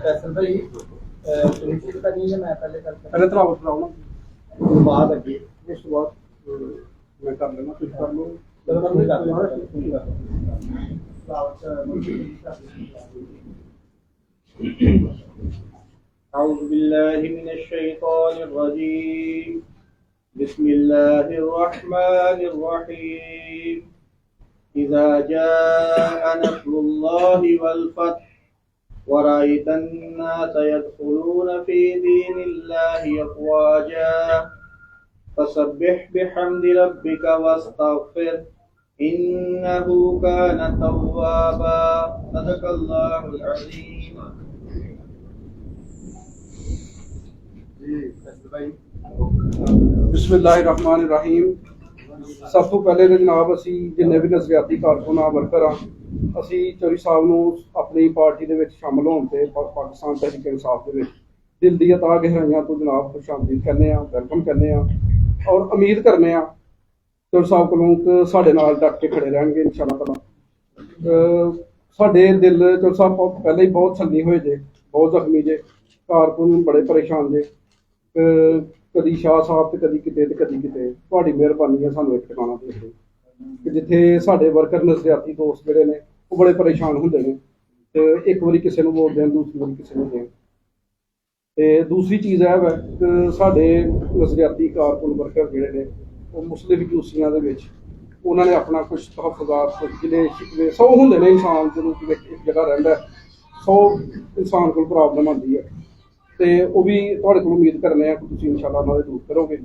फैसल भाई फिनिश करनी है, मैं पहले कर पहले तराओ ना, बाद अगे उस बाद मैं कर लेना, कुछ कर लो। चलो मैं भी कर लूंगा। أعوذ بالله من الشيطان الرجيم بسم الله الرحمن الرحيم إذا جاء نصر الله والفتح ورأيت الناس يدخلون في دين الله أفواجا فسبح بحمد ربك واستغفر إنه كان توابا صدق الله العظيم. बिस्मिल्लाहिर्रहमानिर्रहीम। सब तो पहले तो जनाब असी जिन्ने भी नज़रियाती कारकुन वर्कर हाँ, असी चौधरी साहब नूं अपनी पार्टी दे विच शामिल होण ते पाकिस्तान तहरीक इंसाफ दे विच दिल दी अता गहराइयां तो जनाब खुशामदीद करने आ, वेलकम करने आ और उम्मीद करने आ चौधरी साहब कोलों साडे नाल डट के खड़े रहणगे इंशाअल्लाह ताला। साडे दिल चौधरी साहब पहले ही बहुत छल्ली होए जे, बहुत जख्मी जे, कारकुन बड़े परेशान जे, कदी शाह साहब ते कदी किते ते कदी किते। तुहाडी मेहरबानी है सानू एक ठिकाना दे कि जिथे साडे वर्कर नज़रियाती दोस्त जिहड़े ने वो बड़े परेशान हुंदे ने ते एक बारी किसी नूं वोट देण, दूसरी बारी किसी नूं देण। ते दूसरी चीज़ है कि साडे नज़रियाती कारकुन वर्कर जिहड़े ने वो मुस्लिम यूसियां दे विच उन्हां ने अपना कुछ तहफ़्फ़ुज़ात, कुछ गिले शिकवे 100 हुंदे ने। इंसान जदों एक जगह रहिंदा 100 इंसान कोल प्रॉब्लम आंदी है ते वो भी तुहाडे कोल उम्मीद करने आ कि तुसीं इंशाअल्लाह उन्हां दे दूर करोगे।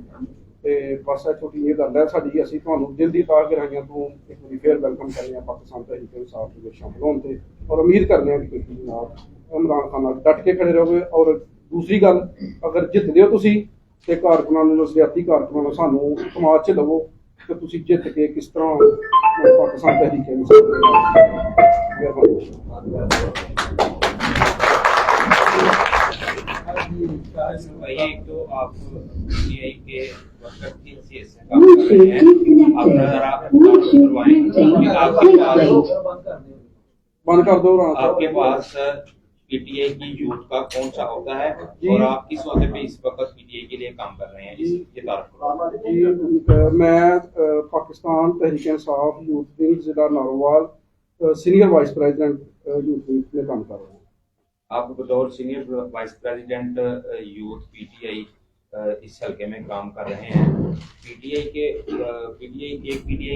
ते बस छोटी जी गल है साडी, असीं तुहानूं दिल दी ताक गहराइयां तो एक बार फिर वेलकम करने आ पाकिस्तान तहरीक इंसाफ दे विच शामिल होण ते और उम्मीद करने आ कि तुसीं जनाब इमरान खान नाल डट के खड़े रहोगे। और दूसरी गल, अगर जितदे हो तुसीं ते कारकुनां नूं, नज़रियाती कारकुनां नूं सानूं समाज च लवो कि तुसीं जित के किस तरह पाकिस्तान तहरीक इंसाफ दे नाल। एक तो आप पीटीआई के वर्कर की हैसियत से काम कर रहे हैं, आप जरा करवाएं बंद कर दो। आपके पास पीटीआई की यूथ का कौन सा होता है और आप किस वक्त पे इस वक्त पीटीआई के लिए काम कर रहे हैं, ये तारुफ। मैं पाकिस्तान तहरीक इंसाफ यूथ विंग जिला Narowal senior vice president youth wing में काम कर रहा हूँ। आप बतौर senior vice president youth PTI इस हल्के में काम कर रहे हैं। पीटीआई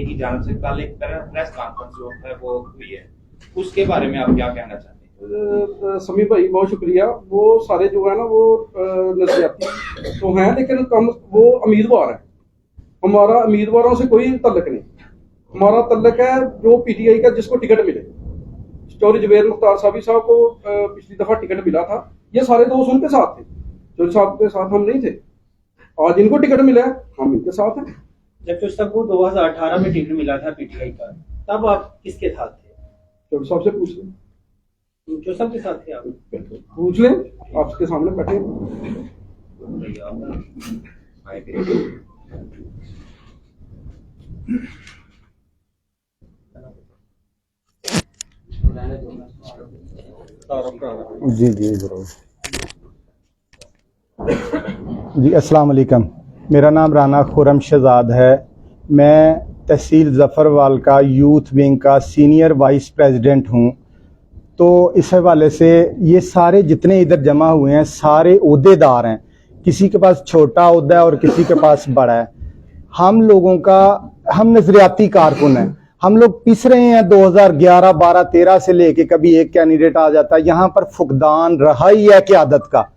की जानिब से कल एक तरह प्रेस कॉन्फ्रेंस जो है वो हुई है, उसके बारे में आप क्या कहना चाहते हैं? समी भाई बहुत शुक्रिया। वो सारे जो है ना वो नज़रियाती तो हैं, लेकिन कम वो उम्मीदवार हैं। हमारा उम्मीदवारों से कोई तल्लक नहीं, हमारा तल्लक है जो पीटीआई का जिसको टिकट मिले। चौधरी जुबैर मुख्तार साहब को पिछली दफा टिकट मिला था, ये सारे दोस्त उनके साथ थे, चौधरी साहब के साथ हम नहीं थे। आज इनको टिकट मिला है, हम इनके साथ हैं। जब चौधरी साहब को 2018 में टिकट मिला था पीटीआई का, तब आप किसके साथ थे? चौधरी साहब से पूछ लें, चौधरी साहब के साथ थे आप? पूछ लें, आपके सामने बैठे। जी जी ज़रूर जी। अस्सलाम वालेकुम, मेरा नाम राना खुरम शहजाद है। मैं तहसील ज़फ़रवाल का यूथ विंग का सीनियर वाइस प्रेसिडेंट हूँ। तो इस हवाले से ये सारे जितने इधर जमा हुए हैं सारे ओहदेदार हैं, किसी के पास छोटा ओहदा है और किसी के पास बड़ा है। हम लोगों का, हम नज़रियाती कारकुन हैं, हम लोग पिस रहे हैं 2011, 12, 13 से लेके कभी एक कैंडिडेट आ जाता है। यहाँ पर फुकदान रहा ही है क़यादत का।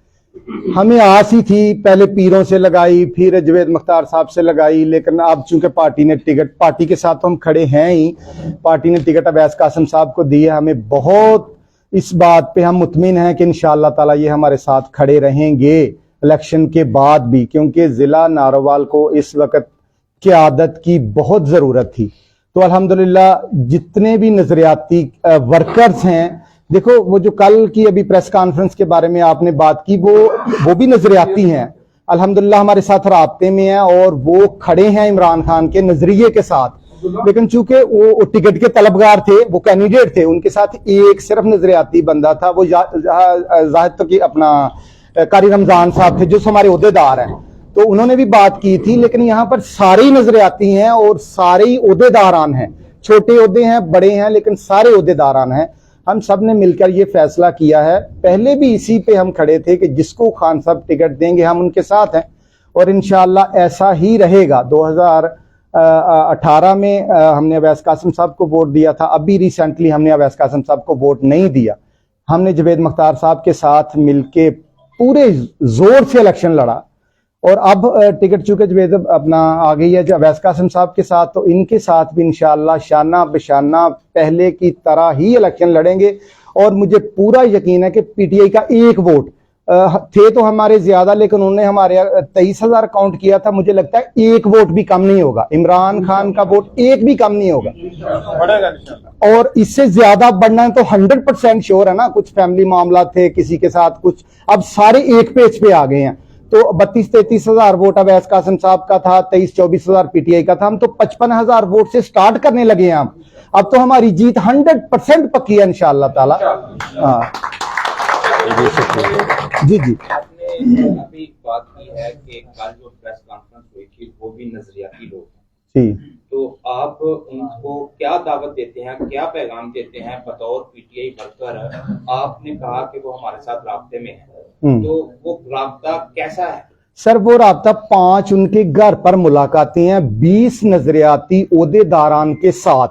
हमें आस ही थी, पहले पीरों से लगाई, फिर जुबैर मुख्तार साहब से लगाई, लेकिन अब चूंकि पार्टी ने टिकट, पार्टी के साथ तो हम खड़े हैं ही, पार्टी ने टिकट अवैस कासिम साहब को दी है। हमें बहुत इस बात पे हम मुतमिन हैं कि इंशाअल्लाह ताला ये हमारे साथ खड़े रहेंगे इलेक्शन के बाद भी, क्योंकि ज़िला नारोवाल को इस वक्त क़यादत की बहुत ज़रूरत थी। तो अल्हम्दुलिल्लाह जितने भी नज़रियाती वर्कर्स हैं, देखो वो जो कल की अभी प्रेस कॉन्फ्रेंस के बारे में आपने बात की, वो भी नज़रियाती हैं, अल्हम्दुलिल्लाह हमारे साथ राब्ते में हैं और वो खड़े हैं इमरान खान के नज़रिए के साथ। लेकिन चूंकि वो टिकट के तलबगार थे, वो कैंडिडेट थे, उनके साथ एक सिर्फ नजरियाती बंदा था, वो जाहिद की अपना कारी रमजान साहब थे जो हमारे ओहदेदार हैं, तो उन्होंने भी बात की थी। लेकिन यहाँ पर सारे ही नजरियाती हैं और सारे ही ओहदेदारान हैं, छोटे ओहदे हैं, बड़े हैं, लेकिन सारे ओहदेदारान हैं। हम सब ने मिलकर ये फैसला किया है, पहले भी इसी पे हम खड़े थे कि जिसको खान साहब टिकट देंगे हम उनके साथ हैं, और इंशाअल्लाह ऐसा ही रहेगा। 2018 में हमने अवैस कासिम साहब को वोट दिया था, अभी रिसेंटली हमने अवैस कासिम साहब को वोट नहीं दिया। हमने जवेद मुख्तार साहब के साथ मिलके पूरे जोर से इलेक्शन लड़ा, और अब टिकट चूंकि जवेद अपना आ गई है जो अवैस कासिम साहब के साथ, तो इनके साथ भी इंशाअल्लाह शाना बशाना पहले की तरह ही इलेक्शन लड़ेंगे। और मुझे पूरा यकीन है कि पीटीआई का एक वोट थे तो हमारे ज्यादा, लेकिन उन्होंने हमारे 23,000 काउंट किया था, मुझे लगता है एक वोट भी कम नहीं होगा, इमरान खान का वोट एक भी कम नहीं होगा, और इससे ज्यादा बढ़ना तो 100% श्योर है ना। कुछ फैमिली मामला थे किसी के साथ, कुछ अब सारे एक पेज पे आ गए हैं। तो 32-33,000 वोट अवैस कासिम साहब का था, 23-24,000 पीटीआई का था, हम तो 55,000 वोट से स्टार्ट करने लगे हैं। अब तो हमारी जीत 100% पक्की है इंशाअल्लाह ताला। हाँ जी जी, आपने अभी बात की है कि कल जो प्रेस कॉन्फ्रेंस हुई थी वो भी नजरियाती लोग हैं जी, तो आप उनको क्या दावत देते हैं, क्या पैगाम देते हैं बतौर पीटीआई वर्कर? आपने कहा कि वो हमारे साथ राब्ते में है, तो वो राब्ता कैसा है? सर वो राब्ता 5 उनके घर पर मुलाकातें हैं 20 नजरियाती ओहदेदारान के साथ,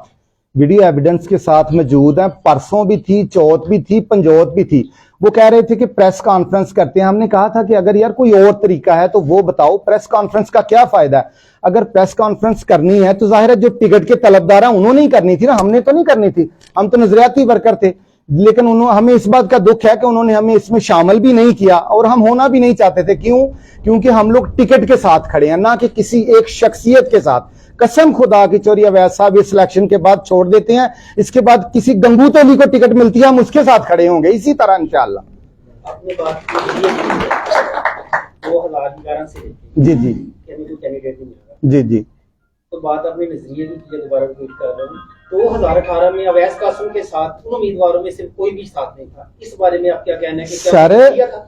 वीडियो एविडेंस के साथ मौजूद हैं। परसों भी थी, चौथ भी थी, पंजौत भी थी। वो कह रहे थे कि प्रेस कॉन्फ्रेंस करते हैं। हमने कहा था कि अगर यार कोई और तरीका है तो वो बताओ, प्रेस कॉन्फ्रेंस का क्या फायदा है? अगर प्रेस कॉन्फ्रेंस करनी है तो जाहिर है जो टिकट के तलबदार हैं उन्होंने ही करनी थी ना, हमने तो नहीं करनी थी, हम तो नजरियाती वर्कर थे। लेकिन हमें इस बात का दुख है कि उन्होंने हमें इसमें शामिल भी नहीं किया, और हम होना भी नहीं चाहते थे। क्यों? क्योंकि हम लोग टिकट के साथ खड़े हैं, ना कि किसी एक शख्सियत के साथ। कसम खुदा की चोरी अवैस साहब इस इलेक्शन के बाद छोड़ देते हैं, इसके बाद किसी गंगू तोली को टिकट मिलती है हम उसके साथ खड़े होंगे इसी तरह इंशाअल्लाह। आपने बात की 2011 से जी जी कैंडिडेट नहीं मिला, जी जी, तो बात अपने नजरिए की दोबारा रिपीट कर रहा हूँ। 2018 में अवैस कासिम के साथ उन उम्मीदवारों में से कोई भी साथ नहीं था, इस बारे में आप क्या कहना है कि क्या सर था?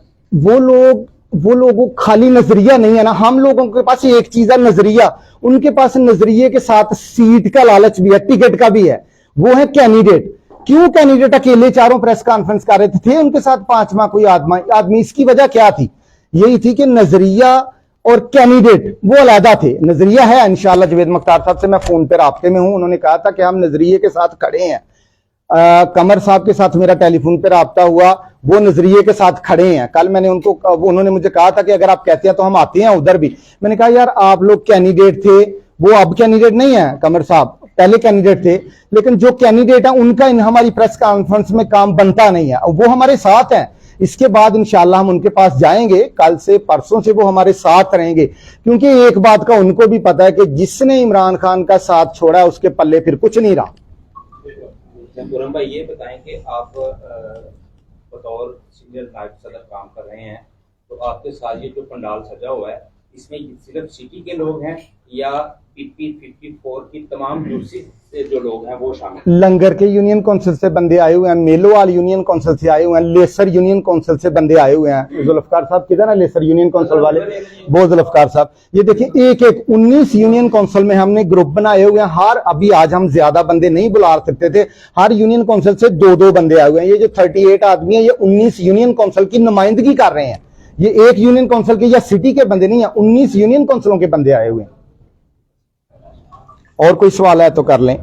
वो लोग खाली नजरिया नहीं है ना, हम लोगों के पास एक चीज है नजरिया, उनके पास नजरिए के साथ सीट का लालच भी है, टिकट का भी है। वो है कैंडिडेट। क्यों कैंडिडेट अकेले चारों प्रेस कॉन्फ्रेंस कर रहे थे उनके साथ 5वां कोई आदमी? इसकी वजह क्या थी? यही थी कि नजरिया और कैंडिडेट वो अलहदा थे। नजरिया है इंशाअल्लाह, जवेद मुख्तार साहब से मैं फोन पर राब्ते में हूं, उन्होंने कहा था कि हम नजरिए के साथ खड़े हैं। कमर साहब के साथ मेरा टेलीफोन पे राब्ता हुआ, वो नजरिए के साथ खड़े हैं। कल मैंने उन्होंने मुझे कहा था कि अगर आप कहते हैं तो हम आते हैं उधर भी। मैंने कहा यार आप लोग कैंडिडेट थे, वो अब कैंडिडेट नहीं है, कमर साहब पहले कैंडिडेट थे, लेकिन जो कैंडिडेट है उनका हमारी प्रेस कॉन्फ्रेंस में काम बनता नहीं है, वो हमारे साथ हैं। इसके बाद इंशाअल्लाह हम उनके पास जाएंगे, कल से परसों से वो हमारे साथ रहेंगे, क्योंकि एक बात का उनको भी पता है कि जिसने इमरान खान का साथ छोड़ा है उसके पल्ले फिर कुछ नहीं रहा। खुर्रम भाई ये बताएं कि आप बतौर सीनियर नायब सदर काम कर रहे हैं, तो आपके साथ ये जो पंडाल सजा हुआ है इसमें सिर्फ सिटी के लोग हैं या PP 54 की तमाम यूनिवर्सिटी से जो लोग हैं वो शामिल? लंगर के यूनियन काउंसिल से बंदे आए हुए हैं, मेलोवाल यूनियन काउंसिल से आए हुए हैं, लेसर यूनियन काउंसिल से बंदे आए हुए हैं। जुल्फकार साहब किधर है लेसर यूनियन काउंसिल वाले? वो जुल्फकार साहब, ये देखिए एक 19 यूनियन काउंसिल में हमने ग्रुप बनाए हुए हैं। अभी आज हम ज्यादा बंदे नहीं बुला सकते थे, हर यूनियन काउंसिल से 2-2 बंदे आए हुए हैं। ये जो 38 आदमी है ये 19 यूनियन काउंसिल की नुमाइंदगी कर रहे हैं। ये एक यूनियन काउंसिल के या सिटी के बंदे नहीं है, 19 यूनियन काउंसिलों के बंदे आए हुए हैं। और कोई सवाल है तो कर लें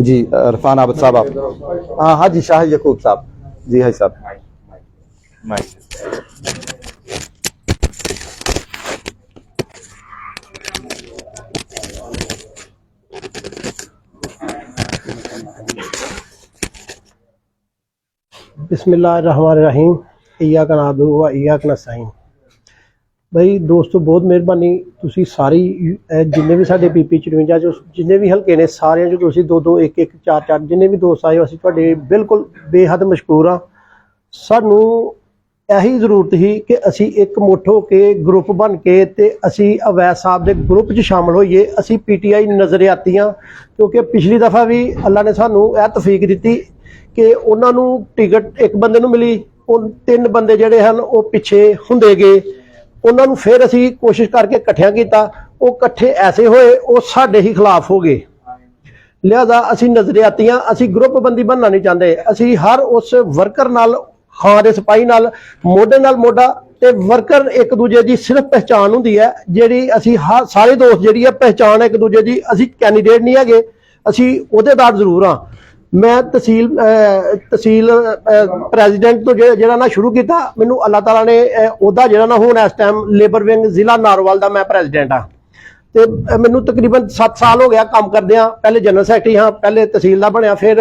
जी। इरफान आबद साहब आप? हाँ जी, शाह यकूब साहब जी है साहब। बिस्मिल्लाहिर्रहमानिर्रहीम, इय्याका नअबुदु व इय्याका नस्तईन। भाई दोस्तों बहुत ਮਿਹਰਬਾਨੀ, ਤੁਸੀਂ ਸਾਰੀ ਜਿੰਨੇ ਵੀ ਸਾਡੇ PP 54 ਚੋਂ ਜਿੰਨੇ ਵੀ ਹਲਕੇ ਨੇ ਸਾਰਿਆਂ ਚੋਂ ਤੁਸੀਂ 2-2 1-1 4-4 ਜਿੰਨੇ ਵੀ ਦੋਸਤ ਆਏ ਹੋ ਅਸੀਂ ਤੁਹਾਡੇ ਬਿਲਕੁਲ ਬੇਹੱਦ ਮਸ਼ਕੂਰ ਹਾਂ। ਸਾਨੂੰ ਇਹੀ ਜ਼ਰੂਰਤ ਸੀ ਕਿ ਅਸੀਂ ਇੱਕ ਮੁੱਠ ਹੋ ਕੇ ਗਰੁੱਪ ਬਣ ਕੇ ਤੇ ਅਸੀਂ ਅਵੈਸ ਸਾਹਿਬ ਦੇ ਗਰੁੱਪ 'ਚ ਸ਼ਾਮਲ ਹੋਈਏ। ਅਸੀਂ PTI ਨਜ਼ਰਿਆਤੀਆਂ, ਕਿਉਂਕਿ ਪਿਛਲੀ ਦਫਾ ਵੀ ਅੱਲਾ ਨੇ ਸਾਨੂੰ ਇਹ ਤੌਫੀਕ ਦਿੱਤੀ ਕਿ ਉਹਨਾਂ ਨੂੰ ਟਿਕਟ ਇੱਕ ਬੰਦੇ ਨੂੰ ਮਿਲੀ, ਉਹ 3 ਬੰਦੇ ਜਿਹੜੇ ਹਨ ਉਹ ਪਿੱਛੇ ਹੁੰਦੇ ਗਏ। ਉਹਨਾਂ ਨੂੰ ਫਿਰ ਅਸੀਂ ਕੋਸ਼ਿਸ਼ ਕਰਕੇ ਇਕੱਠਿਆਂ ਕੀਤਾ, ਉਹ ਇਕੱਠੇ ਐਸੇ ਹੋਏ ਉਹ ਸਾਡੇ ਹੀ ਖਿਲਾਫ ਹੋ ਗਏ। ਲਿਹਾਜ਼ਾ ਅਸੀਂ ਨਜ਼ਰਿਆਤੀਆਂ, ਅਸੀਂ ਗਰੁੱਪ ਬੰਦੀ ਬਣਨਾ ਨਹੀਂ ਚਾਹੁੰਦੇ। ਅਸੀਂ ਹਰ ਉਸ ਵਰਕਰ ਨਾਲ, ਖਾਂ ਦੇ ਸਿਪਾਹੀ ਨਾਲ ਨਾਲ ਮੋਢਾ, ਤੇ ਵਰਕਰ ਇੱਕ ਦੂਜੇ ਦੀ ਸਿਰਫ ਪਹਿਚਾਣ ਹੁੰਦੀ ਹੈ, ਜਿਹੜੀ ਅਸੀਂ ਸਾਰੇ ਦੋਸਤ ਜਿਹੜੀ ਹੈ ਪਹਿਚਾਣ ਇੱਕ ਦੂਜੇ ਦੀ। ਅਸੀਂ ਕੈਂਡੀਡੇਟ ਨਹੀਂ ਹੈਗੇ, ਅਸੀਂ ਅਹੁਦੇਦਾਰ ਜ਼ਰੂਰ ਹਾਂ। ਮੈਂ ਤਹਿਸੀਲ ਪ੍ਰੈਜ਼ੀਡੈਂਟ ਤੋਂ ਜਿਹੜਾ ਨਾ ਸ਼ੁਰੂ ਕੀਤਾ, ਮੈਨੂੰ ਅੱਲਾਹ ਤਾਲਾ ਨੇ ਅਹੁਦਾ ਜਿਹੜਾ ਨਾ ਹੁਣ ਇਸ ਟਾਈਮ ਲੇਬਰ ਵਿੰਗ ਜ਼ਿਲ੍ਹਾ ਨਾਰੋਵਾਲ ਦਾ ਮੈਂ ਪ੍ਰੈਜ਼ੀਡੈਂਟ ਹਾਂ। ਤੇ ਮੈਨੂੰ ਤਕਰੀਬਨ 7 ਸਾਲ ਹੋ ਗਿਆ ਕੰਮ ਕਰਦਿਆਂ। ਪਹਿਲੇ ਜਨਰਲ ਸੈਕਟਰੀ ਹਾਂ, ਪਹਿਲੇ ਤਹਿਸੀਲ ਦਾ ਬਣਿਆ, ਫਿਰ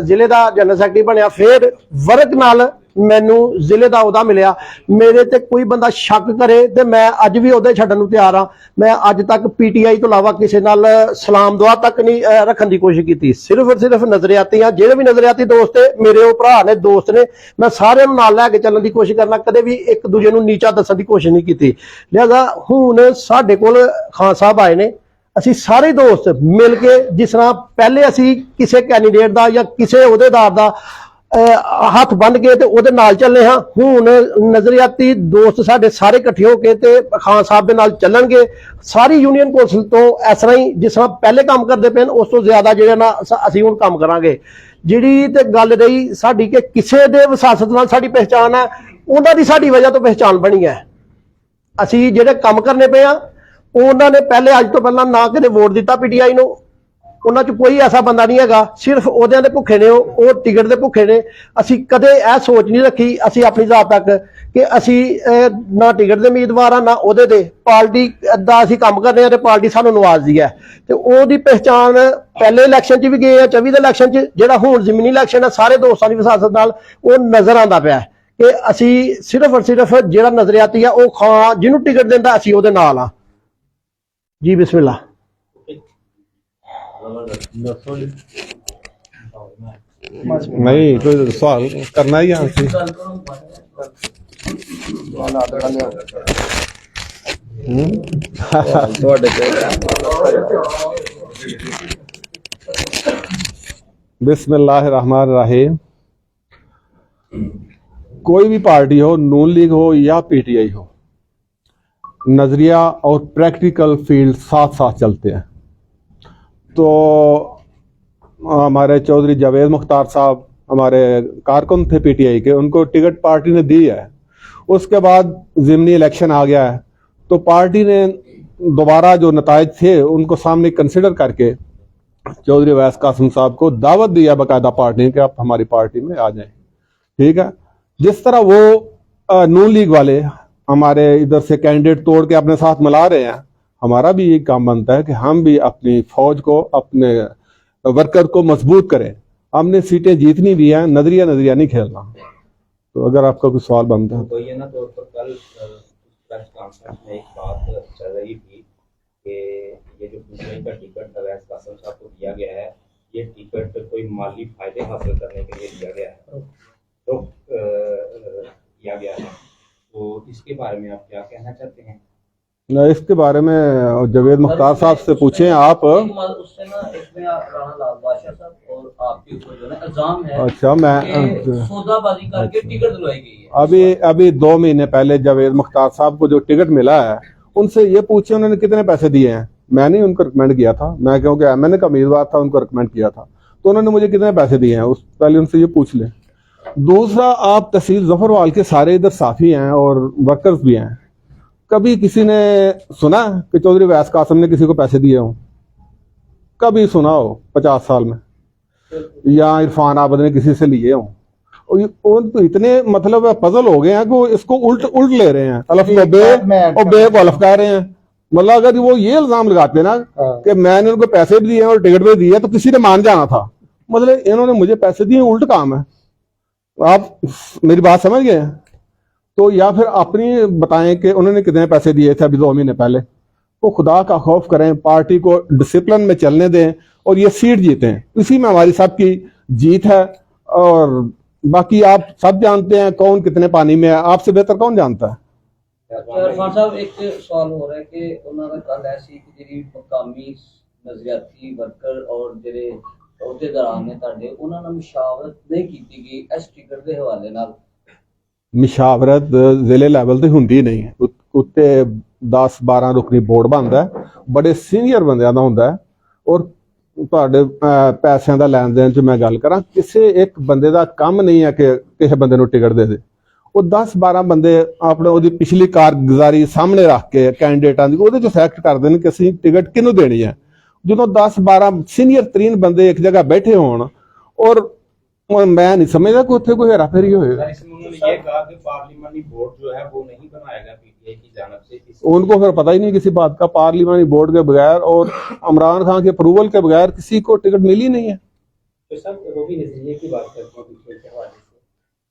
ਜ਼ਿਲ੍ਹੇ ਦਾ ਜਨਰਲ ਸੈਕਟਰੀ ਬਣਿਆ, ਫਿਰ ਵਰਕ ਨਾਲ ਮੈਨੂੰ ਜ਼ਿਲ੍ਹੇ ਦਾ ਅਹੁਦਾ ਮਿਲਿਆ। ਮੇਰੇ ਤੇ ਕੋਈ ਬੰਦਾ ਸ਼ੱਕ ਕਰੇ ਤੇ ਮੈਂ ਅੱਜ ਵੀ ਅਹੁਦੇ ਛੱਡਣ ਨੂੰ ਤਿਆਰ ਹਾਂ। ਮੈਂ ਅੱਜ ਤੱਕ PTI ਤੋਂ ਇਲਾਵਾ ਕਿਸੇ ਨਾਲ ਸਲਾਮ ਦੁਆ ਤੱਕ ਨਹੀਂ ਰੱਖਣ ਦੀ ਕੋਸ਼ਿਸ਼ ਕੀਤੀ। ਸਿਰਫ ਔਰ ਸਿਰਫ ਨਜ਼ਰਿਆਤੀ ਹਾਂ। ਜਿਹੜੇ ਵੀ ਨਜ਼ਰਿਆਤੀ ਦੋਸਤ ਮੇਰੇ ਉਹ ਭਰਾ ਨੇ, ਦੋਸਤ ਨੇ, ਮੈਂ ਸਾਰਿਆਂ ਨੂੰ ਨਾਲ ਲੈ ਕੇ ਚੱਲਣ ਦੀ ਕੋਸ਼ਿਸ਼ ਕਰਨਾ, ਕਦੇ ਵੀ ਇੱਕ ਦੂਜੇ ਨੂੰ ਨੀਚਾ ਦੱਸਣ ਦੀ ਕੋਸ਼ਿਸ਼ ਨਹੀਂ ਕੀਤੀ। ਲਿਹਾਜ਼ਾ ਹੁਣ ਸਾਡੇ ਕੋਲ ਖਾਨ ਸਾਹਿਬ ਆਏ ਨੇ, ਅਸੀਂ ਸਾਰੇ ਦੋਸਤ ਮਿਲ ਕੇ, ਜਿਸ ਤਰ੍ਹਾਂ ਪਹਿਲੇ ਅਸੀਂ ਕਿਸੇ ਕੈਂਡੀਡੇਟ ਦਾ ਜਾਂ ਕਿਸੇ ਅਹੁਦੇਦਾਰ ਦਾ ਹੱਥ ਬੰਨ੍ਹ ਕੇ ਤੇ ਉਹਦੇ ਨਾਲ ਚੱਲੇ ਹਾਂ, ਹੁਣ ਨਜ਼ਰਿਆਤੀ ਦੋਸਤ ਸਾਡੇ ਸਾਰੇ ਇਕੱਠੇ ਹੋ ਕੇ ਤੇ ਖਾਨ ਸਾਹਿਬ ਦੇ ਨਾਲ ਚੱਲਣਗੇ। ਸਾਰੀ ਯੂਨੀਅਨ ਕੌਂਸਲ ਤੋਂ ਇਸ ਤਰ੍ਹਾਂ ਹੀ ਜਿਸ ਤਰ੍ਹਾਂ ਪਹਿਲੇ ਕੰਮ ਕਰਦੇ ਪਏ, ਉਸ ਤੋਂ ਜ਼ਿਆਦਾ ਜਿਹੜਾ ਨਾ ਅਸੀਂ ਹੁਣ ਕੰਮ ਕਰਾਂਗੇ। ਜਿਹੜੀ ਤੇ ਗੱਲ ਰਹੀ ਸਾਡੀ ਕਿ ਕਿਸੇ ਦੇ ਵਿਸਾਸਤ ਨਾਲ ਸਾਡੀ ਪਹਿਚਾਣ ਹੈ, ਉਹਨਾਂ ਦੀ ਸਾਡੀ ਵਜ੍ਹਾ ਤੋਂ ਪਹਿਚਾਣ ਬਣੀ ਹੈ। ਅਸੀਂ ਜਿਹੜੇ ਕੰਮ ਕਰਨੇ ਪਏ ਆ, ਉਹਨਾਂ ਨੇ ਪਹਿਲੇ ਅੱਜ ਤੋਂ ਪਹਿਲਾਂ ਨਾ ਕਦੇ ਵੋਟ ਦਿੱਤਾ PTI ਨੂੰ। ਉਹਨਾਂ 'ਚ ਕੋਈ ਐਸਾ ਬੰਦਾ ਨਹੀਂ ਹੈਗਾ, ਸਿਰਫ ਅਹੁਦਿਆਂ ਦੇ ਭੁੱਖੇ ਨੇ, ਉਹ ਟਿਕਟ ਦੇ ਭੁੱਖੇ ਨੇ। ਅਸੀਂ ਕਦੇ ਇਹ ਸੋਚ ਨਹੀਂ ਰੱਖੀ ਅਸੀਂ ਆਪਣੀ ਜ਼ਾਤ ਤੱਕ ਕਿ ਅਸੀਂ ਨਾ ਟਿਕਟ ਦੇ ਉਮੀਦਵਾਰ ਆ, ਨਾ ਉਹਦੇ ਦੇ। ਪਾਰਟੀ ਦਾ ਅਸੀਂ ਕੰਮ ਕਰਦੇ ਹਾਂ ਤੇ ਪਾਰਟੀ ਸਾਨੂੰ ਨਵਾਜ਼ਦੀ ਹੈ। ਤੇ ਉਹਦੀ ਪਹਿਚਾਣ ਪਹਿਲੇ ਇਲੈਕਸ਼ਨ 'ਚ ਵੀ ਗਏ ਆ, 24 ਦੇ ਇਲੈਕਸ਼ਨ 'ਚ, ਜਿਹੜਾ ਹੁਣ ਜ਼ਮੀਨੀ ਇਲੈਕਸ਼ਨ ਹੈ, ਸਾਰੇ ਦੋਸਤਾਂ ਦੀ ਵਿਸਾਸਤ ਨਾਲ ਉਹ ਨਜ਼ਰ ਆਉਂਦਾ ਪਿਆ ਕਿ ਅਸੀਂ ਸਿਰਫ ਔਰ ਸਿਰਫ ਜਿਹੜਾ ਨਜ਼ਰਿਆਤੀ ਆ ਉਹ ਖਾਂ ਜਿਹਨੂੰ ਟਿਕਟ ਦਿੰਦਾ ਅਸੀਂ ਉਹਦੇ ਨਾਲ ਆ ਜੀ। ਬਿਸਮਿल्लाह। नहीं कोई सवाल करना ही यहाँ से। बिस्मिल्लाहिर्रहमानिर्रहीम। कोई भी पार्टी हो, नून लीग हो या PTI हो, नजरिया और प्रैक्टिकल फील्ड साथ साथ चलते हैं। तो हमारे चौधरी जावेद मुख्तार साहब हमारे कारकुन थे PTI के, उनको टिकट पार्टी ने दी है। उसके बाद ज़िमनी इलेक्शन आ गया है, तो पार्टी ने दोबारा जो नताइज थे उनको सामने कंसिडर करके चौधरी अवैस कासिम साहब को दावत दिया बाकायदा पार्टी ने कि आप हमारी पार्टी में आ जाएं। ठीक है। जिस तरह वो नून लीग वाले हमारे इधर से कैंडिडेट तोड़ के अपने साथ मिला रहे हैं, हमारा भी ये काम बनता है कि हम भी अपनी फौज को, अपने वर्कर को मजबूत करें। हमने सीटें जीतनी भी हैं, नजरिया नहीं खेलना। तो अगर आपका कोई सवाल बनता है। तो ये ना तौर पर कल प्रेस कॉन्फ्रेंस में एक बात चल रही थी कि ये जो PTI का टिकट अवैस कासिम साहब को दिया गया है, ये टिकट कोई माली फायदे हासिल करने के लिए दिया गया है, तो किया गया है। तो इसके बारे में आप क्या कहना चाहते हैं? इसके बारे में जावेद मुख्तार साहब से पूछें आप। उससे ना इसमें राणा लाल बादशाह साहब और आपके ऊपर जो है इल्जाम है। अच्छा, मैं सौदाबाजी करके टिकट दिलवाई गई है। अभी 2 महीने पहले जावेद मुख्तार साहब को जो टिकट मिला है, उनसे ये पूछे उन्होंने कितने पैसे दिए हैं। मैंने उनको रिकमेंड किया था, मैं क्योंकि MNA का उम्मीदवार था, उनको रिकमेंड किया था, तो उन्होंने मुझे कितने पैसे दिए हैं पहले उनसे ये पूछ लें। दूसरा, आप तहसील जफरवाल के सारे इधर साथी हैं और वर्कर्स भी हैं, कभी किसी ने सुना कि चौधरी अवैस कासिम ने किसी को पैसे दिए हों? कभी सुना हो 50 साल में? या इरफान आबद ने किसी से लिए हों? और तो इतने मतलब पजल हो गए हैं कि वो इसको उल्ट ले रहे हैं, अलफ को बे और बे को अलफ कह रहे हैं। मतलब अगर वो ये इल्जाम लगाते ना कि मैंने उनको पैसे भी दिए और टिकट भी दिए तो किसी ने मान जाना था। मतलब इन्होंने मुझे पैसे दिए, उल्ट काम है। आप मेरी बात समझ गए? तो या फिर अपनी बताएं कि उन्होंने कितने पैसे दिए थे अभी 2 महीने पहले। वो खुदा का खौफ करें, पार्टी को डिसिप्लिन में चलने दें और ये सीट जीतें। इसी में हमारी सबकी जीत है और बाकी आप सब जानते हैं कौन कितने पानी में है, आपसे बेहतर कौन जानता है। इरफान साहब एक सवाल हो रहा है कि उन्होंने कल ऐसी ਜਿਹੜੀ ਮਕਾਮੀ ਨਜ਼ਰੀਆਤੀ ਵਰਕਰ ਔਰ ਜਿਹੜੇ ਅਹੁਦੇਦਾਰ ਨੇ ਤੁਹਾਡੇ ਉਹਨਾਂ ਨਾਲ ਮੁਸ਼ਾਵਰਤ ਨਹੀਂ ਕੀਤੀ ਗਈ ਇਸ ਟਿਕਟ ਦੇ ਹਵਾਲੇ ਨਾਲ। ਮਸ਼ਾਵਰਤ ਜ਼ਿਲ੍ਹੇ ਲੈਵਲ ਤੇ ਹੁੰਦੀ ਨਹੀਂ, ਉੱਤੇ 10-12 ਰੁਕਨੀ ਬੋਰਡ ਬਣਦਾ, ਬੜੇ ਸੀਨੀਅਰ ਬੰਦਿਆਂ ਦਾ ਹੁੰਦਾ ਹੈ। ਔਰ ਤੁਹਾਡੇ ਪੈਸਿਆਂ ਦਾ ਲੈਣ ਦੇਣ 'ਚ ਮੈਂ ਗੱਲ ਕਰਾਂ, ਕਿਸੇ ਇੱਕ ਬੰਦੇ ਦਾ ਕੰਮ ਨਹੀਂ ਹੈ ਕਿ ਕਿਸੇ ਬੰਦੇ ਨੂੰ ਟਿਕਟ ਦੇ ਦੇ। ਉਹ 10-12 ਬੰਦੇ ਆਪਣੇ ਉਹਦੀ ਪਿਛਲੀ ਕਾਰਗੁਜ਼ਾਰੀ ਸਾਹਮਣੇ ਰੱਖ ਕੇ ਕੈਂਡੀਡੇਟਾਂ ਦੀ ਉਹਦੇ 'ਚ ਸਿਲੈਕਟ ਕਰਦੇ ਨੇ ਕਿ ਅਸੀਂ ਟਿਕਟ ਕਿਹਨੂੰ ਦੇਣੀ ਹੈ। ਜਦੋਂ 10-12 ਸੀਨੀਅਰ ਤਰੀਨ ਬੰਦੇ ਇੱਕ ਜਗ੍ਹਾ ਬੈਠੇ ਹੋਣ ਔਰ मैं नहीं समझता कि उत्थे कोई हेरा फेरी होएगा। इसमें उन्होंने ये कहा कि पार्लिमानी बोर्ड जो है वो नहीं बनाएगा पीटीआई की जानिब से। उनको फिर पता ही नहीं किसी बात का, पार्लिमानी बोर्ड के बगैर और इमरान खान के अप्रूवल के बगैर किसी को टिकट मिली नहीं है। तो सब वो भी नजरिए की बात करते हैं पीटीआई के हवाले से,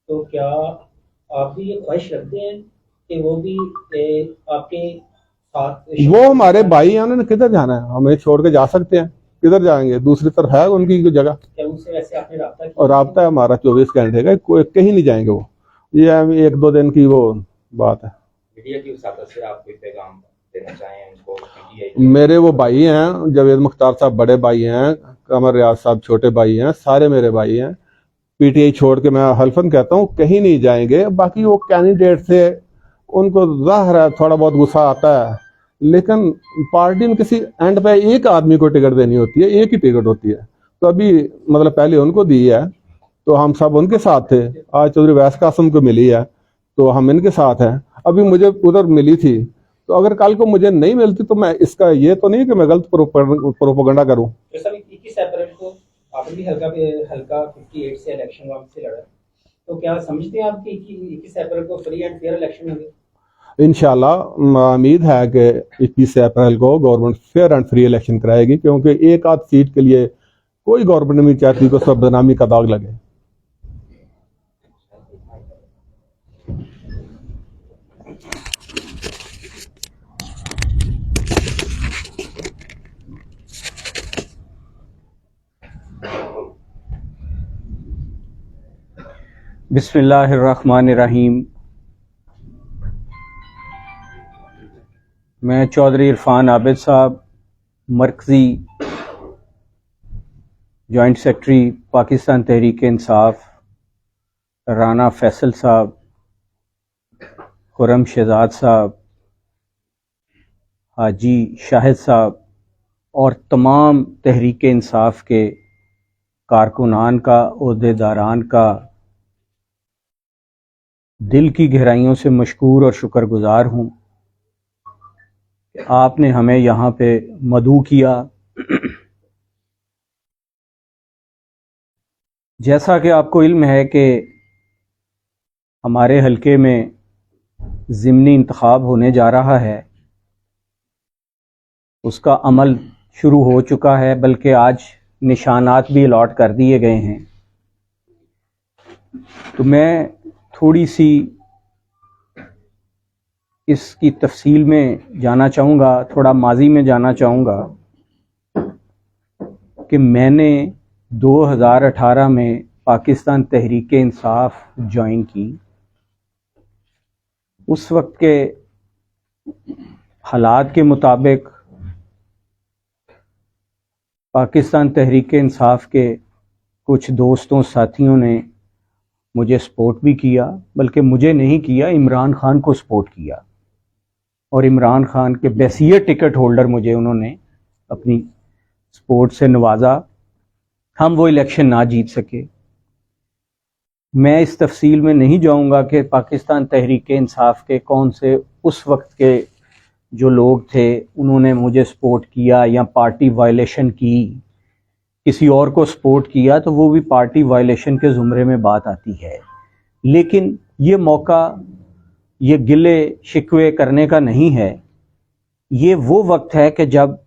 तो क्या आप भी ये ख्वाहिश रखते हैं कि वो भी आपके साथ? वो हमारे भाई हैं, उन्होंने किधर जाना है, हमें छोड़ के जा सकते हैं, किधर जाएंगे, दूसरी तरफ है उनकी कोई जगह। क्या उनसे वैसे आपने राब्ता किया? और राब्ता है हमारा 24 घंटे का, कोई कहीं नहीं जाएंगे वो, ये 1-2 दिन की वो बात है। मीडिया की वसातत से आप कोई पैगाम देना चाहें उनको? पीटीआई मेरे वो भाई हैं, जावेद मुख्तार साहब बड़े भाई हैं, कमर रियाज साहब छोटे भाई हैं, सारे मेरे भाई हैं। पीटीआई छोड़ के मैं हल्फन कहता हूँ कहीं नहीं जाएंगे। बाकी वो कैंडिडेट से उनको ज़ाहिर है थोड़ा बहुत गुस्सा आता है, लेकिन पार्टी में किसी एंड पे एक आदमी को टिकट देनी होती है, एक ही टिकट होती है। तो अभी मतलब पहले उनको दी है तो हम सब उनके साथ थे, आज चौधरी वैस कासिम को मिली है तो हम इनके साथ हैं। अभी मुझे उधर मिली थी, तो अगर कल को मुझे नहीं मिलती तो मैं इसका ये तो नहीं कि मैं गलत प्रोपेगेंडा करूं। तो सर 21 अप्रैल को आपने भी हल्का 58 से इलेक्शन वहाँ से लड़ा, तो क्या समझते हैं आप कि 21 अप्रैल को फ्री एंड फेयर इलेक्शन होंगे? इंशाल्लाह उम्मीद है कि 21 अप्रैल को government fair and free election कराएगी, क्योंकि एक आध सीट के लिए कोई गवर्नमेंट नहीं चाहती कि सब बदनामी का दाग लगे। बिस्मिल्लाहिर्रहमानिर्रहीम। मैं चौधरी इरफान आबिद साहब, मरकज़ी जॉइंट सेक्रेटरी पाकिस्तान तहरीक इंसाफ, राना फैसल साहब, खुरम शहजाद साहब, हाजी शाहिद साहब और तमाम तहरीक इंसाफ के कारकुनान का, ओहदेदारान का दिल की गहराइयों से मशकूर और शुक्रगुजार हूँ। आपने हमें यहाँ पे मदऊ किया। जैसा कि आपको इल्म है कि हमारे हलके में ज़िमनी इंतखाब होने जा रहा है, उसका अमल शुरू हो चुका है, बल्कि आज निशानात भी अलॉट कर दिए गए हैं। तो मैं थोड़ी सी इसकी तफसील में जाना चाहूँगा, थोड़ा माजी में जाना चाहूँगा कि मैंने 2018 में पाकिस्तान तहरीक इंसाफ ज्वाइन की। उस वक्त के हालात के मुताबिक पाकिस्तान तहरीक इंसाफ के कुछ दोस्तों साथियों ने मुझे सपोर्ट भी किया, बल्कि मुझे नहीं किया, इमरान खान को सपोर्ट किया। और इमरान खान के बैसियर टिकट होल्डर मुझे उन्होंने अपनी सपोर्ट से नवाजा। हम वो इलेक्शन ना जीत सके। मैं इस तफसील में नहीं जाऊंगा कि पाकिस्तान तहरीक इंसाफ के कौन से उस वक्त के जो लोग थे उन्होंने मुझे सपोर्ट किया या पार्टी वायलेशन की, किसी और को सपोर्ट किया, तो वो भी पार्टी वायलेशन के ज़ुमरे में बात आती है। लेकिन ये मौका ये गिले शिकवे करने का नहीं है। ये वो वक्त है कि जब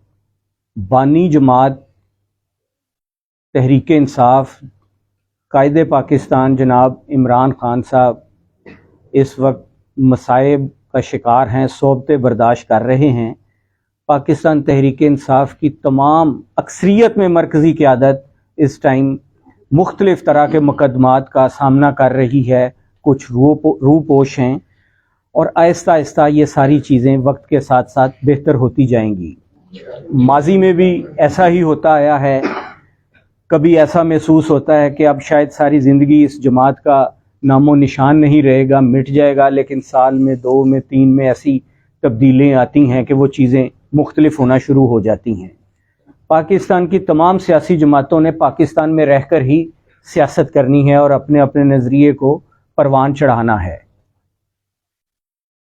बानी जमात तहरीक इंसाफ कायदे पाकिस्तान जनाब इमरान खान साहब इस वक्त मसाइब का शिकार हैं, सोबतें बर्दाश्त कर रहे हैं। पाकिस्तान तहरीक इंसाफ की तमाम अक्सरियत में मरकज़ी क़यादत इस टाइम मुख्तलिफ तरह के मुकदमात का सामना कर रही है, कुछ रूपोश हैं, और आहिस्ता आहिस्ता ये सारी चीज़ें वक्त के साथ साथ बेहतर होती जाएंगी। माजी में भी ऐसा ही होता आया है, कभी ऐसा महसूस होता है कि अब शायद सारी ज़िंदगी इस जमात का नामो निशान नहीं रहेगा, मिट जाएगा, लेकिन साल में 2 में 3 में ऐसी तब्दीलियाँ आती हैं कि वो चीज़ें मुख्तलिफ होना शुरू हो जाती हैं। पाकिस्तान की तमाम सियासी जमातों ने पाकिस्तान में रहकर ही सियासत करनी है और अपने अपने नज़रिए को परवान चढ़ाना है।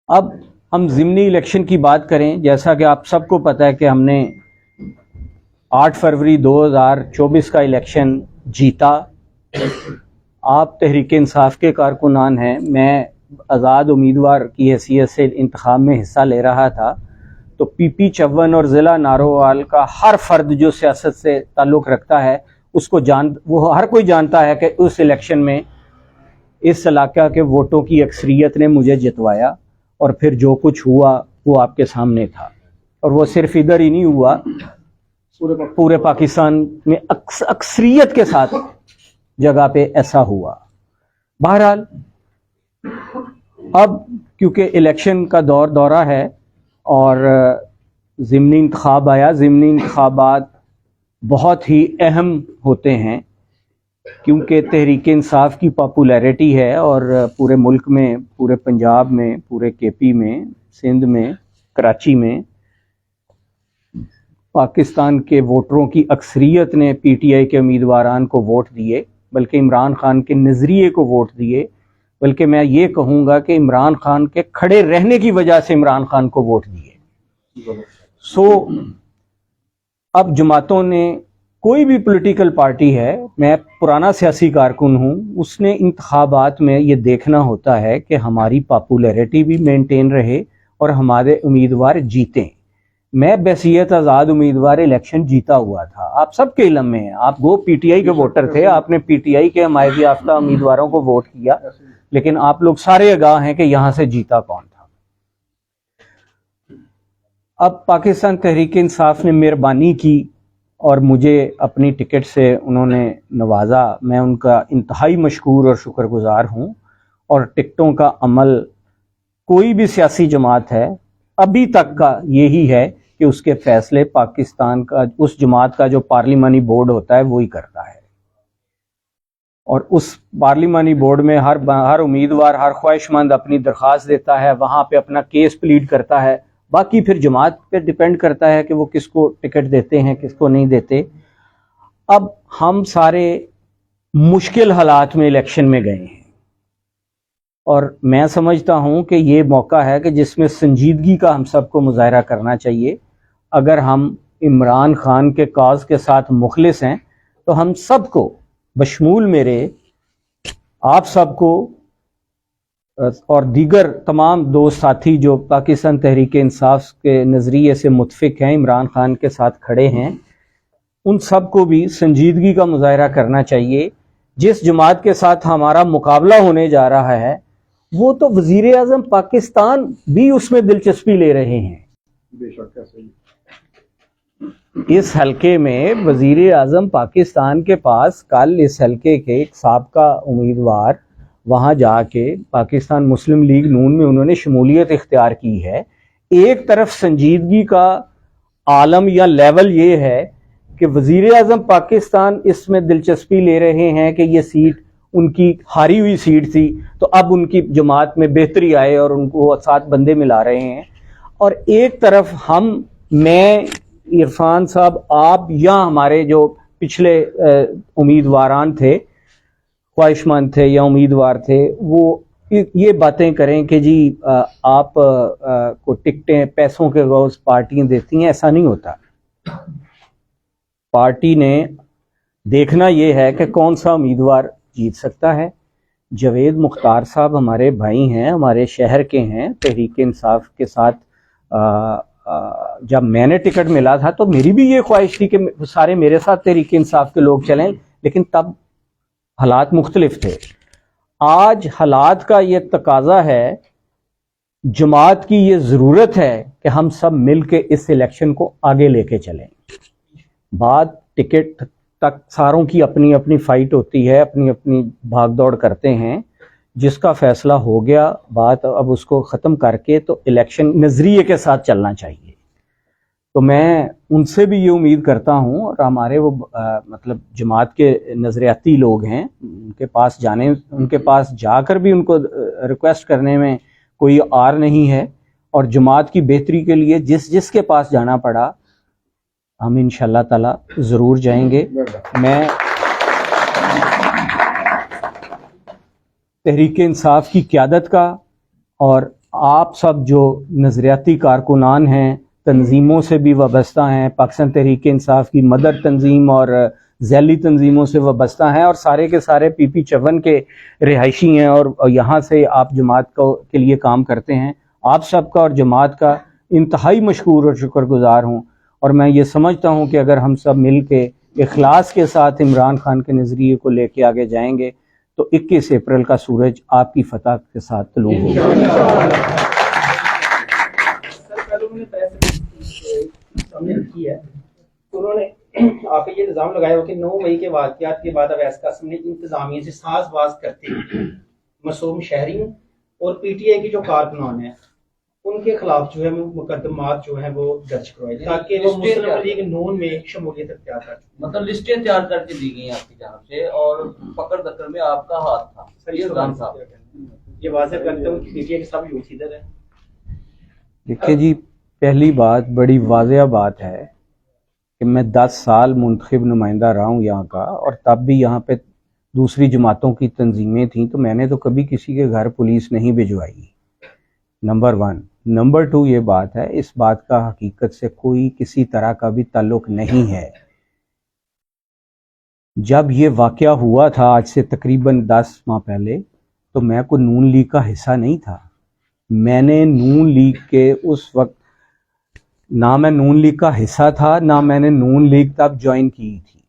अब हम ज़िमनी इलेक्शन की बात करें, जैसा कि आप सबको पता है कि हमने 8 फरवरी 2024 का इलेक्शन जीता। आप तहरीक इंसाफ के कारकुनान हैं, मैं आज़ाद उम्मीदवार की हैसियत से इंतखाब में हिस्सा ले रहा था, तो PP 54 और ज़िला नारोवाल का हर फर्द जो सियासत से ताल्लुक़ रखता है वो हर कोई जानता है कि उस इलेक्शन में इस इलाका के वोटों की अक्सरियत ने मुझे जितवाया, और फिर जो कुछ हुआ वो आपके सामने था। और वो सिर्फ इधर ही नहीं हुआ, पूरे पाकिस्तान में अक्सरियत के साथ जगह पे ऐसा हुआ। बहरहाल अब क्योंकि इलेक्शन का दौरा है और ज़िमनी इंतखाब आया, ज़िमनी इंतखाबात बहुत ही अहम होते हैं क्योंकि तहरीक इंसाफ की पॉपुलैरिटी है, और पूरे मुल्क में, पूरे पंजाब में, पूरे KP में, सिंध में, कराची में पाकिस्तान के वोटरों की अक्सरियत ने PTI के उम्मीदवारान को वोट दिए, बल्कि इमरान खान के नज़रिए को वोट दिए, बल्कि मैं ये कहूँगा कि इमरान खान के खड़े रहने की वजह से इमरान खान को वोट दिए। अब जमातों ने, कोई भी पॉलिटिकल पार्टी है, मैं पुराना सियासी कारकुन हूँ, उसने इंतखाबात में ये देखना होता है कि हमारी पॉपुलैरिटी भी मेंटेन रहे और हमारे उम्मीदवार जीतें। मैं बहसीयत आज़ाद उम्मीदवार इलेक्शन जीता हुआ था, आप सबके इल्म में है। आप वो PTI के वोटर थे, आपने PTI के हमायत याफ्ता उम्मीदवारों को वोट किया, लेकिन आप लोग सारे आगाह हैं कि यहाँ से जीता कौन था। अब पाकिस्तान तहरीक इंसाफ ने मेहरबानी की और मुझे अपनी टिकट से उन्होंने नवाजा। मैं उनका इंतहाई मशकूर और शुक्रगुजार हूँ। और टिकटों का अमल कोई भी सियासी जमात है, अभी तक का यही है कि उसके फैसले पाकिस्तान का, उस जमात का जो पार्लिमानी बोर्ड होता है, वही करता है। और उस पार्लिमानी बोर्ड में हर उम्मीदवार, हर ख्वाहिशमंद अपनी दरख्वास्त देता है, वहाँ पे अपना केस प्लीड करता है। बाकी फिर जमात पे डिपेंड करता है कि वो किसको टिकट देते हैं, किसको नहीं देते। अब हम सारे मुश्किल हालात में इलेक्शन में गए हैं, और मैं समझता हूं कि ये मौका है कि जिसमें संजीदगी का हम सबको मुजाहरा करना चाहिए। अगर हम इमरान खान के काज के साथ मुखलिस हैं, तो हम सबको, बशमूल मेरे, आप सबको और दीगर तमाम दोस्त साथी जो पाकिस्तान तहरीक इंसाफ के नज़रिए से मुतफिक हैं, इमरान खान के साथ खड़े हैं, उन सबको भी संजीदगी का मुजाहरा करना चाहिए। जिस जमात के साथ हमारा मुकाबला होने जा रहा है, वो तो वज़ीर आज़म पाकिस्तान भी उसमें दिलचस्पी ले रहे हैं। बेशक ऐसे ही। इस हलके में वज़ीर आज़म पाकिस्तान के पास, कल इस हलके के एक साबका उम्मीदवार वहाँ जाके पाकिस्तान मुस्लिम लीग नून में उन्होंने शमूलियत इख्तियार की है। एक तरफ संजीदगी का आलम या लेवल ये है कि वज़ीर आज़म पाकिस्तान इसमें दिलचस्पी ले रहे हैं कि ये सीट उनकी हारी हुई सीट थी, तो अब उनकी जमात में बेहतरी आए और उनको 7 बंदे मिला रहे हैं। और एक तरफ हम, मैं, इरफान साहब, आप या हमारे जो पिछले उम्मीदवारान थे, ख्वाहिशमंद थे या उम्मीदवार थे, वो ये बातें करें कि जी आप को टिकटें पैसों के गौस पार्टियां देती हैं। ऐसा नहीं होता। पार्टी ने देखना ये है कि कौन सा उम्मीदवार जीत सकता है। जावेद मुख्तार साहब हमारे भाई हैं, हमारे शहर के हैं, तहरीक इंसाफ के साथ जब मैंने टिकट मिला था तो मेरी भी ये ख्वाहिश थी कि सारे मेरे साथ तहरीक इंसाफ के लोग चलें, लेकिन तब हालात मुख्तलिफ थे। आज हालात का ये तकाजा है, जमात की ये ज़रूरत है कि हम सब मिल के इस इलेक्शन को आगे लेके चलें। बात टिकट तक सारों की अपनी अपनी फाइट होती है, अपनी अपनी भाग दौड़ करते हैं। जिसका फैसला हो गया, बात अब उसको ख़त्म करके तो इलेक्शन नज़रिए के साथ चलना चाहिए। तो मैं उनसे भी ये उम्मीद करता हूँ, और हमारे वो मतलब जमात के नज़रियाती लोग हैं, उनके पास जाकर भी उनको रिक्वेस्ट करने में कोई आर नहीं है, और जमात की बेहतरी के लिए जिसके पास जाना पड़ा हम इंशाअल्लाह ताला ज़रूर जाएंगे। मैं तहरीक इंसाफ की क़यादत का और आप सब जो नज़रियाती कारकुनान हैं, तंजीमों से भी वाबस्ता हैं, पाकिस्तान तहरीक इंसाफ की मदर तंजीम और झैली तंजीमों से वाबस्ता हैं, और सारे के सारे PP54 के रिहायशी हैं और यहाँ से आप जमात के लिए काम करते हैं। आप सबका और जमात का इंतहाई मशकूर और शुक्रगुजार हूँ, और मैं ये समझता हूँ कि अगर हम सब मिल के इखलास के साथ इमरान खान के नज़रिए को लेके आगे जाएंगे तो 21 अप्रैल का सूरज आपकी फतह के साथ तलू होगा। सामने रखी है, तो उन्होंने आप ये इल्जाम लगाया हो कि 9 मई के वाक़यात के बाद अवैस कासिम ने इंतजामिया से साज़बाज करते हुए मासूम शहरियों और PTI की जो कारकुनान है उनके खिलाफ जो है मुकदमात जो है वो दर्ज करवाए ताकि वो मुस्लिम लीग नून में शमूलियत अख्तियार कर सकें। मतलब लिस्टें तैयार करके दी गई आपकी जानब से और पकड़ दकड़ में आपका हाथ था। ये वाज़ेह करते हूँ कि PTI के सब यूथ इधर है। देखिए जी, पहली बात, बड़ी वाज़ेह बात है कि मैं 10 साल मुंतखब नुमाइंदा रहा हूँ यहाँ का, और तब भी यहाँ पे दूसरी जमातों की तंजीमें थीं, तो मैंने तो कभी किसी के घर पुलिस नहीं भिजवाई, नंबर 1। नंबर 2 ये बात है, इस बात का हकीकत से कोई किसी तरह का भी ताल्लुक नहीं है। जब ये वाक़या हुआ था आज से तकरीबन 10 माह पहले, तो मैं कोई नून लीग का हिस्सा नहीं था। मैंने नून लीग के उस वक्त ना मैं नून लीग का हिस्सा था, ना मैंने नून लीग तब ज्वाइन की थी।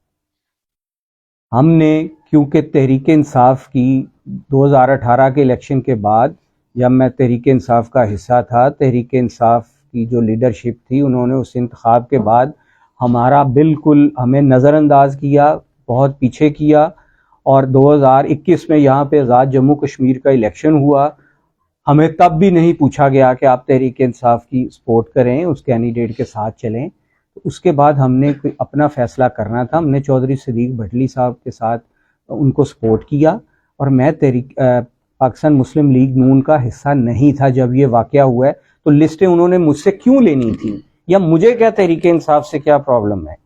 हमने क्योंकि तहरीक इंसाफ की 2018 के इलेक्शन के बाद, जब मैं तहरीक इंसाफ का हिस्सा था, तहरीक इंसाफ की जो लीडरशिप थी उन्होंने उस इंतखाब के बाद हमारा बिल्कुल हमें नज़रअंदाज किया, बहुत पीछे किया, और 2021 में यहाँ पे आज़ाद जम्मू कश्मीर का इलेक्शन हुआ। हमें तब भी नहीं पूछा गया कि आप तहरीक इंसाफ की सपोर्ट करें, उस कैंडिडेट के साथ चलें। तो उसके बाद हमने अपना फ़ैसला करना था। हमने चौधरी सदीक भटली साहब के साथ उनको सपोर्ट किया, और मैं पाकिस्तान मुस्लिम लीग नून का हिस्सा नहीं था जब ये वाक़या हुआ है। तो लिस्टें उन्होंने मुझसे क्यों लेनी थी, या मुझे क्या तहरीक इंसाफ से क्या प्रॉब्लम है?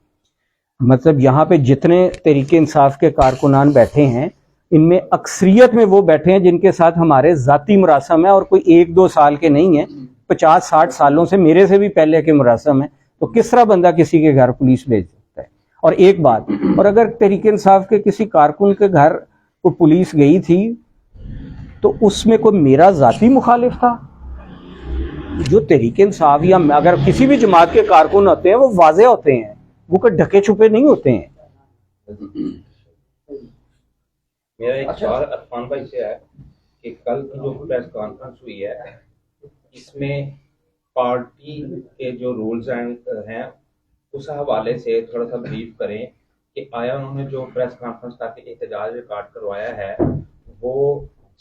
मतलब यहाँ पे जितने तहरीक इंसाफ के कारकुनान बैठे हैं, इनमें अक्सरियत में वो बैठे हैं जिनके साथ हमारे ज़ाती मुरासम है, और कोई 1-2 साल के नहीं है, 50-60 सालों से, मेरे से भी पहले के मुरासम है। तो किस तरह बंदा किसी के घर पुलिस भेज सकता है? और एक बात, और अगर तहरीक इंसाफ के किसी कारकुन के घर को पुलिस गई थी तो उसमें कोई मेरा ज़ाती मुखालिफ था? जो तहरीक इंसाफ या अगर किसी भी जमात के कारकुन होते हैं वो वाज़ेह होते हैं, वो कोई ढके छुपे नहीं होते हैं। मेरा एक सवाल अरफान भाई से है कि कल की जो प्रेस कॉन्फ्रेंस हुई है, इसमें पार्टी के जो रूल्स हैं उस हवाले से थोड़ा सा ब्रीफ करें कि आया उन्होंने जो प्रेस कॉन्फ्रेंस ताकि एहतजाज रिकॉर्ड करवाया है वो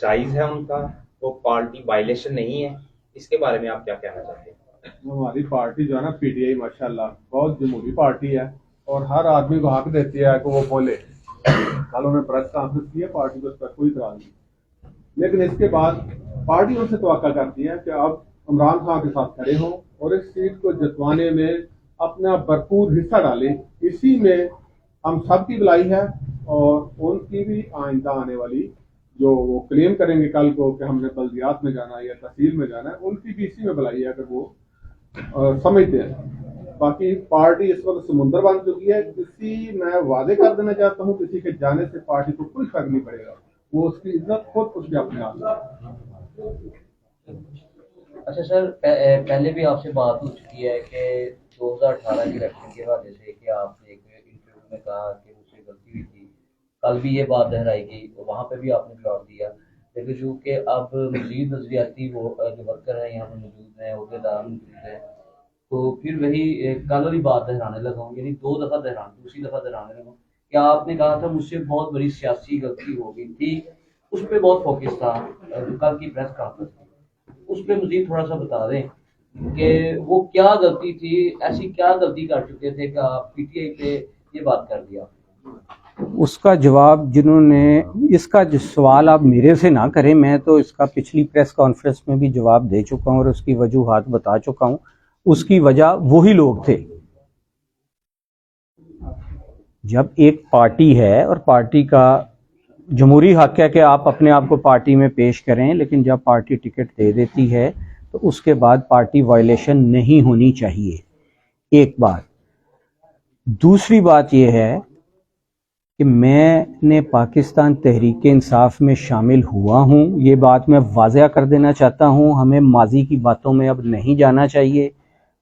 जायज़ है उनका, वो पार्टी वायलेशन नहीं है? इसके बारे में आप क्या कहना चाहते हैं? हमारी पार्टी जो है ना PTI माशाल्लाह बहुत जमहूरी पार्टी है, और हर आदमी को हक देती है कि वो बोले। कल उन्होंने प्रेस कॉन्फ्रेंस की है, पार्टी को उस पर कोई इतराज नहीं, लेकिन इसके बाद पार्टी उनसे तवक्का करती है कि अब इमरान खान के साथ खड़े हों और इस सीट को जितवाने में अपना भरपूर हिस्सा डालें। इसी में हम सब की भलाई है, और उनकी भी आइंदा आने वाली जो वो क्लेम करेंगे कल को कि हमने बल्दियात में जाना है या तहसील में जाना है, उनकी भी इसी में भलाई है अगर वो समझते हैं। बाकी पार्टी इस वक्त समुंदर बन चुकी है। किसी मैं वादे कर देना चाहता हूँ, किसी के जाने से पार्टी को कोई फर्क नहीं पड़ेगा, वो उसकी इज्जत खुद उसके अपने आप में। अच्छा सर, पहले भी आपसे बात हो चुकी है कि 2018 के इलेक्शन के हवाले से कि आपने एक इंटरव्यू में कहा कि मुझसे गलती हुई थी। कल भी ये बात दोहराई गई, वहाँ पे भी आपने जवाब दिया, लेकिन चूँकि अब मज़ीद नज़रियाती वो जो वर्कर हैं यहाँ पर मौजूद हैं, अहदेदार मौजूद हैं, तो फिर वही कल वाली बात दोहराने लगा हूँ, यानी 2 दफ़ा दोहराने, दूसरी दफ़ा दोहराने लगा हूँ कि کیا آپ نے کہا تھا مجھ سے بہت بڑی سیاسی غلطی ہو گئی تھی، اس پہ بہت فوکس تھا کل کی پریس کانفرنس میں، اس پہ مزید تھوڑا سا بتا دیں کہ وہ کیا غلطی تھی، ایسی کیا غلطی کر چکے تھے کہ آپ پی ٹی آئی پہ یہ بات کر دیا؟ اس کا جواب جنہوں نے اس کا سوال آپ میرے سے نہ کریں، میں تو اس کا پچھلی پریس کانفرنس میں بھی جواب دے چکا ہوں اور اس کی وجوہات بتا چکا ہوں. اس کی وجہ وہی لوگ تھے. جب ایک پارٹی ہے اور پارٹی کا جمہوری حق ہے کہ آپ اپنے آپ کو پارٹی میں پیش کریں، لیکن جب پارٹی ٹکٹ دے دیتی ہے تو اس کے بعد پارٹی وائلیشن نہیں ہونی چاہیے. ایک بات. دوسری بات یہ ہے کہ میں نے پاکستان تحریک انصاف میں شامل ہوا ہوں، یہ بات میں واضح کر دینا چاہتا ہوں. ہمیں ماضی کی باتوں میں اب نہیں جانا چاہیے.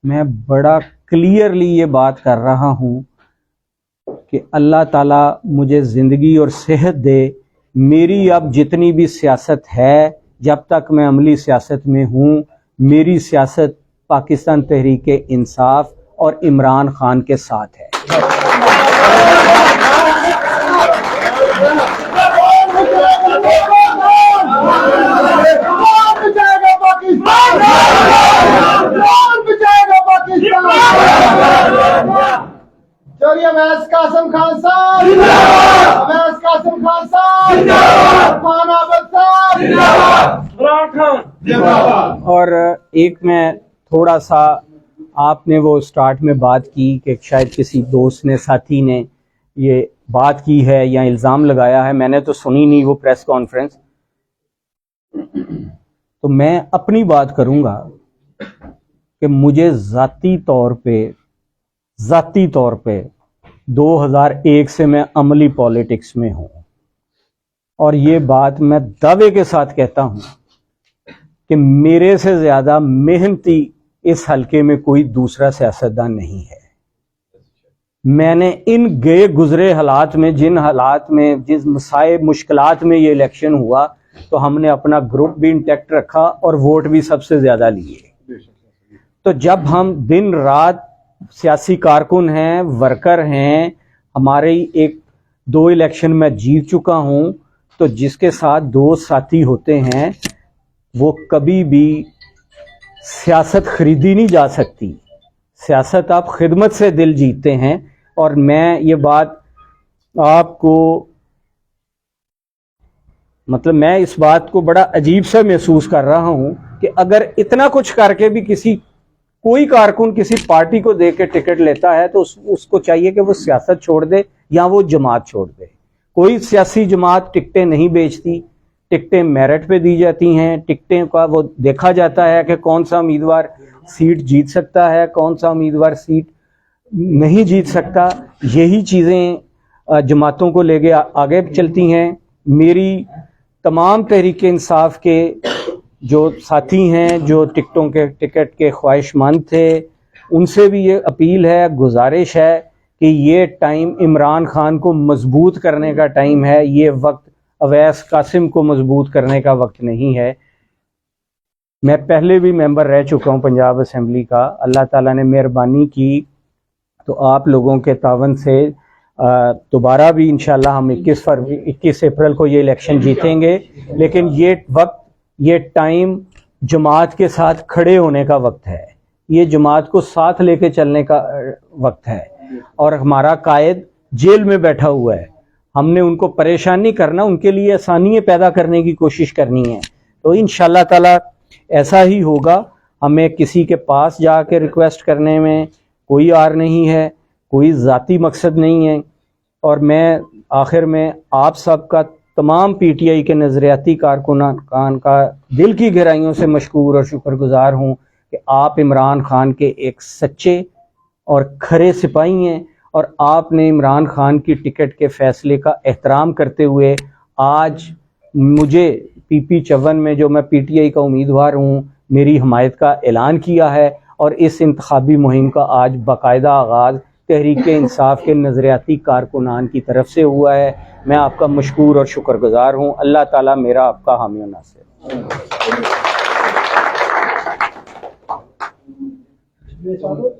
میں بڑا کلیئرلی یہ بات کر رہا ہوں کہ اللہ تعالیٰ مجھے زندگی اور صحت دے. میری اب جتنی بھی سیاست ہے، جب تک میں عملی سیاست میں ہوں، میری سیاست پاکستان تحریک انصاف اور عمران خان کے ساتھ ہے. قاسم خان صاحب قاسم خان صاحب خان عابد صاحب. اور ایک میں تھوڑا سا، آپ نے وہ سٹارٹ میں بات کی کہ شاید کسی دوست نے، ساتھی نے یہ بات کی ہے یا الزام لگایا ہے. میں نے تو سنی نہیں وہ پریس کانفرنس، تو میں اپنی بات کروں گا کہ مجھے ذاتی طور پہ 2001 سے میں عملی پالیٹکس میں ہوں، اور یہ بات میں دعوے کے ساتھ کہتا ہوں کہ میرے سے زیادہ محنتی اس حلقے میں کوئی دوسرا سیاستدان نہیں ہے. میں نے ان گئے گزرے حالات میں، جس مسائل مشکلات میں یہ الیکشن ہوا، تو ہم نے اپنا گروپ بھی انٹیکٹ رکھا اور ووٹ بھی سب سے زیادہ لیے. تو جب ہم دن رات سیاسی کارکن ہیں، ورکر ہیں، ہمارے ایک 2 الیکشن میں جیت چکا ہوں، تو جس کے ساتھ 2 ساتھی ہوتے ہیں وہ کبھی بھی سیاست خریدی نہیں جا سکتی. سیاست آپ خدمت سے دل جیتتے ہیں. اور میں یہ بات آپ کو، مطلب میں اس بات کو بڑا عجیب سا محسوس کر رہا ہوں کہ اگر اتنا کچھ کر کے بھی کوئی کارکن کسی پارٹی کو دے کے ٹکٹ لیتا ہے تو اس کو چاہیے کہ وہ سیاست چھوڑ دے یا وہ جماعت چھوڑ دے. کوئی سیاسی جماعت ٹکٹیں نہیں بیچتی، ٹکٹیں میرٹ پہ دی جاتی ہیں. ٹکٹیں کا وہ دیکھا جاتا ہے کہ کون سا امیدوار سیٹ جیت سکتا ہے، کون سا امیدوار سیٹ نہیں جیت سکتا. یہی چیزیں جماعتوں کو لے کے آگے چلتی ہیں. میری تمام تحریک انصاف کے جو ساتھی ہیں، جو ٹکٹ کے خواہش مند تھے، ان سے بھی یہ اپیل ہے، گزارش ہے کہ یہ ٹائم عمران خان کو مضبوط کرنے کا ٹائم ہے. یہ وقت اویس قاسم کو مضبوط کرنے کا وقت نہیں ہے. میں پہلے بھی ممبر رہ چکا ہوں پنجاب اسمبلی کا. اللہ تعالیٰ نے مہربانی کی تو آپ لوگوں کے تعاون سے دوبارہ بھی انشاءاللہ ہم 21 اپریل کو یہ الیکشن جیتیں گے. لیکن یہ وقت، یہ ٹائم جماعت کے ساتھ کھڑے ہونے کا وقت ہے، یہ جماعت کو ساتھ لے کے چلنے کا وقت ہے. اور ہمارا قائد جیل میں بیٹھا ہوا ہے، ہم نے ان کو پریشان نہیں کرنا، ان کے لیے آسانیاں پیدا کرنے کی کوشش کرنی ہے. تو انشاءاللہ تعالی ایسا ہی ہوگا. ہمیں کسی کے پاس جا کے ریکویسٹ کرنے میں کوئی آر نہیں ہے، کوئی ذاتی مقصد نہیں ہے. اور میں آخر میں آپ سب کا، تمام پی ٹی آئی کے نظریاتی کارکنان کا دل کی گہرائیوں سے مشکور اور شکر گزار ہوں کہ آپ عمران خان کے ایک سچے اور کھرے سپاہی ہیں، اور آپ نے عمران خان کی ٹکٹ کے فیصلے کا احترام کرتے ہوئے آج مجھے PP54 میں، جو میں پی ٹی آئی کا امیدوار ہوں، میری حمایت کا اعلان کیا ہے. اور اس انتخابی مہم کا آج باقاعدہ آغاز تحریک انصاف کے نظریاتی کارکنان کی طرف سے ہوا ہے. میں آپ کا مشکور اور شکر گزار ہوں. اللہ تعالیٰ میرا آپ کا حامی و ناصر.